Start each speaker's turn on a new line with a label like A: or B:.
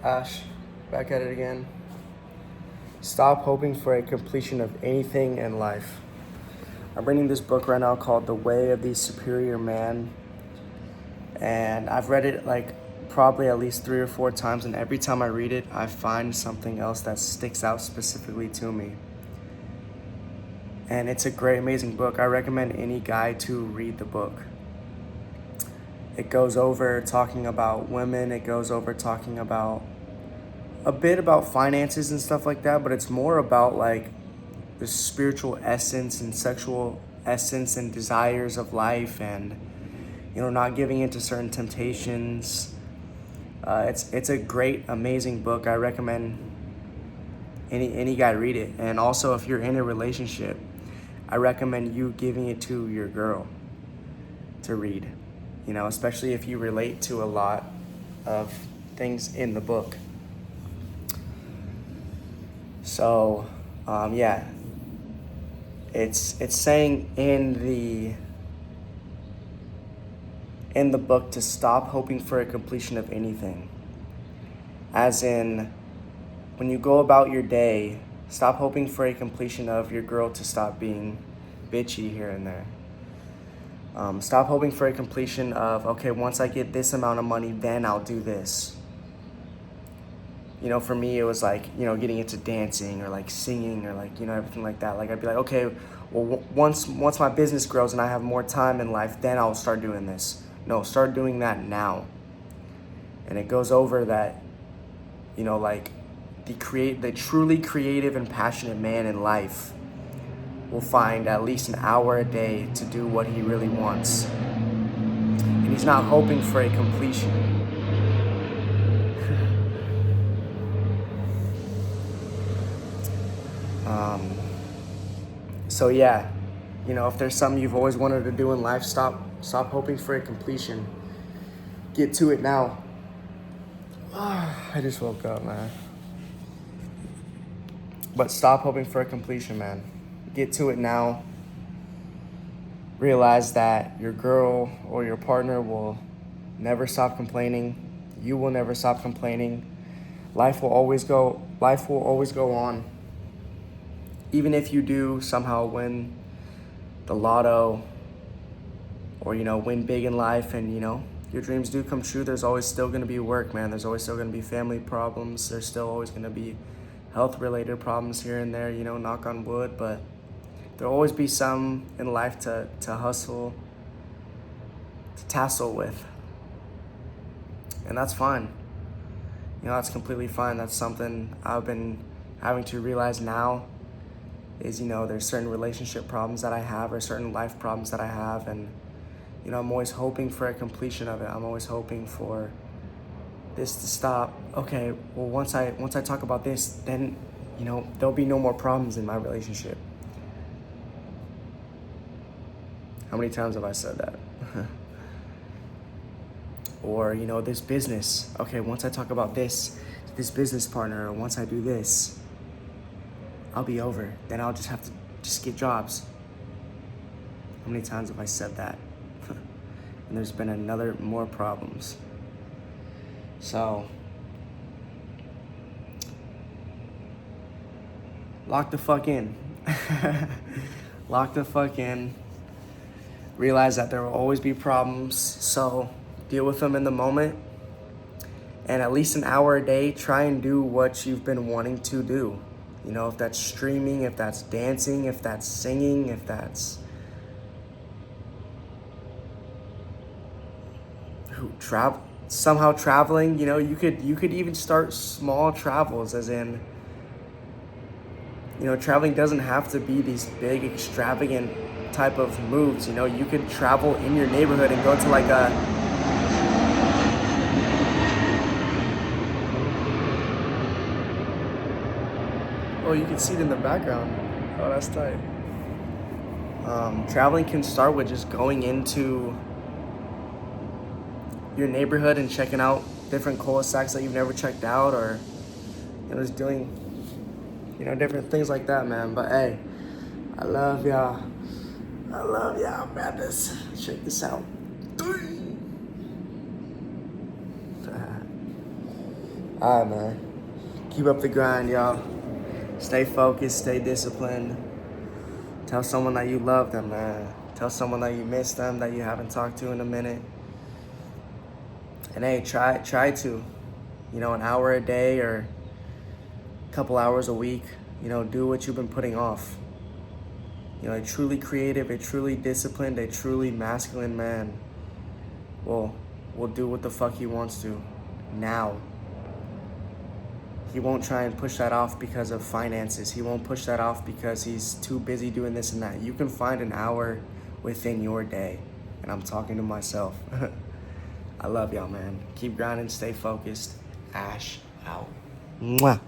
A: Ash, back at it again. Stop hoping for a completion of anything in life. I'm reading this book right now called The Way of the Superior Man. And I've read it like probably at least 3 or 4 times. And every time I read it, I find something else that sticks out specifically to me. And it's a great, amazing book. I recommend any guy to read the book. It goes over talking about women. It goes over talking about a bit about finances and stuff like that, but it's more about like the spiritual essence and sexual essence and desires of life, and not giving into certain temptations. It's a great, amazing book. I recommend any guy read it. And also, if you're in a relationship, I recommend you giving it to your girl to read. Especially if you relate to a lot of things in the book. So, yeah, it's saying in the book to stop hoping for a completion of anything. As in, when you go about your day, stop hoping for a completion of your girl to stop being bitchy here and there. Stop hoping for a completion of, okay, once I get this amount of money, then I'll do this. For me, it was like, getting into dancing or like singing or like, everything like that. Like I'd be like, okay, well, once my business grows and I have more time in life, then I'll start doing this. No, start doing that now. And it goes over that, like the truly creative and passionate man in life will find at least an hour a day to do what he really wants. And he's not hoping for a completion. So yeah, if there's something you've always wanted to do in life, stop hoping for a completion. Get to it now. I just woke up, man. But stop hoping for a completion, man. Get to it now. Realize that your girl or your partner will never stop complaining. You will never stop complaining. Life will always go on. Even if you do somehow win the lotto or, win big in life and, your dreams do come true, there's always still going to be work, man. There's always still going to be family problems. There's still always going to be health-related problems here and there, knock on wood. But there'll always be some in life to hustle, to tassel with. And that's fine. That's completely fine. That's something I've been having to realize now is, there's certain relationship problems that I have or certain life problems that I have. And, I'm always hoping for a completion of it. I'm always hoping for this to stop. Okay, well, once I talk about this, then, there'll be no more problems in my relationship. How many times have I said that? Or, this business. Okay, once I talk about this business partner, or once I do this, I'll be over. Then I'll just have to get jobs. How many times have I said that? And there's been more problems. So, lock the fuck in. Lock the fuck in. Realize that there will always be problems. So, deal with them in the moment. And at least an hour a day, try and do what you've been wanting to do. If that's streaming, if that's dancing, if that's singing, if that's traveling. You could even start small travels, as in, traveling doesn't have to be these big extravagant type of moves. You could travel in your neighborhood and go to like oh, you can see it in the background. Oh, that's tight. Traveling can start with just going into your neighborhood and checking out different cul-de-sacs that you've never checked out, or just doing different things like that, man. But hey, I love y'all, man. Check this out. All right, man. Keep up the grind, y'all. Stay focused, stay disciplined. Tell someone that you love them, man. Tell someone that you miss them, that you haven't talked to in a minute. And hey, try to, an hour a day or a couple hours a week, do what you've been putting off. A truly creative, a truly disciplined, a truly masculine man will do what the fuck he wants to now. He won't try and push that off because of finances. He won't push that off because he's too busy doing this and that. You can find an hour within your day. And I'm talking to myself. I love y'all, man. Keep grinding, stay focused. Ash out. Mwah.